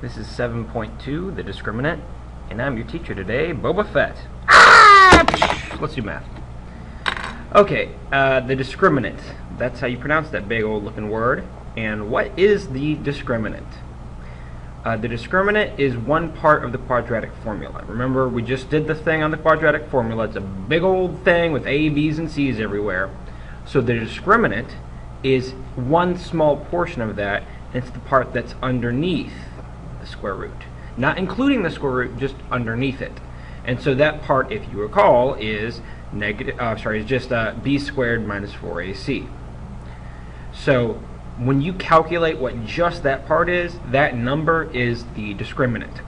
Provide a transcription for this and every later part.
This is 7.2, the discriminant, and I'm your teacher today, Boba Fett. Ah! Let's do math. Okay, the discriminant. That's how you pronounce that big old looking word. And what is the discriminant? The discriminant is one part of the quadratic formula. Remember, we just did the thing on the quadratic formula. It's a big old thing with A, B's, and C's everywhere. So the discriminant is one small portion of that, and it's the part that's underneath the square root. Not including the square root, just underneath it. And so that part, if you recall, is just b squared minus 4ac. So when you calculate what just that part is, that number is the discriminant.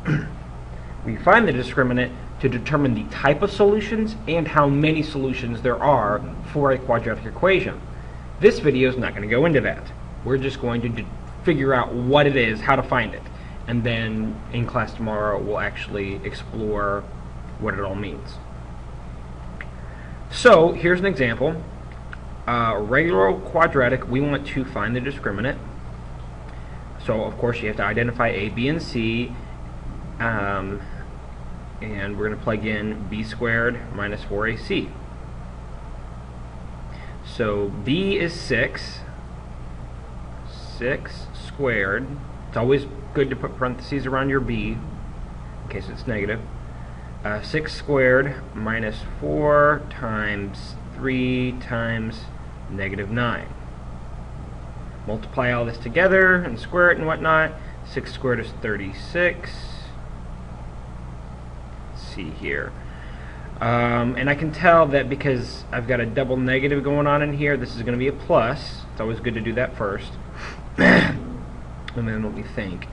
We find the discriminant to determine the type of solutions and how many solutions there are for a quadratic equation. This video is not going to go into that. We're just going to figure out what it is, how to find it. And then in class tomorrow, we'll actually explore what it all means. So here's an example. Regular quadratic, we want to find the discriminant. So of course you have to identify A, B, and C. And we're going to plug in b squared minus 4ac. So b is 6. 6 squared. It's always good to put parentheses around your b in case it's negative. 6 squared minus 4 times 3 times negative 9. Multiply all this together and square it and whatnot. 6 squared is 36. Let's see here. And I can tell that because I've got a double negative going on in here, this is going to be a plus. It's always good to do that first. And then let me think.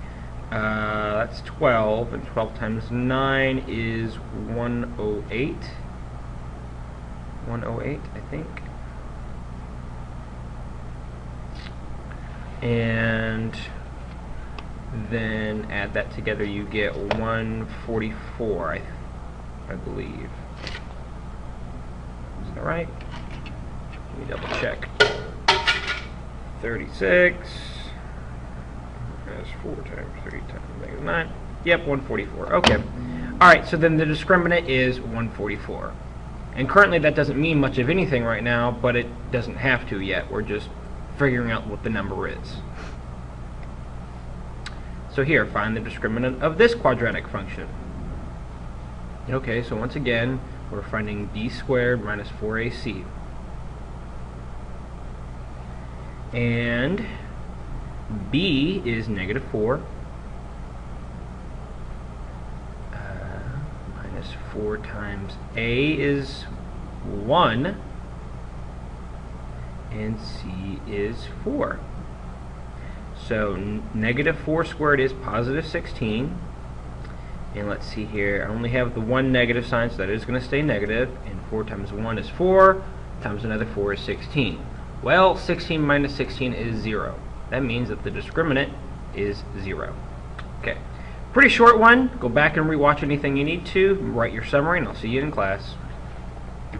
That's 12, and 12 times 9 is 108. 108, I think. And then add that together, you get 144, I believe. Is that right? Let me double check. 36. That's 4 times 3 times negative 9. Yep, 144. Okay. Alright, so then the discriminant is 144. And currently that doesn't mean much of anything right now, but it doesn't have to yet. We're just figuring out what the number is. So here, find the discriminant of this quadratic function. Okay, so once again, we're finding b squared minus 4ac. And b is negative 4 minus 4 times a is 1 and c is 4. So negative 4 squared is positive 16. And let's see here, I only have the one negative sign, so that is going to stay negative. And 4 times 1 is 4, times another 4 is 16. Well, 16 minus 16 is 0. That means that the discriminant is 0. Okay, pretty short one. Go back and rewatch anything you need to, write your summary, and I'll see you in class.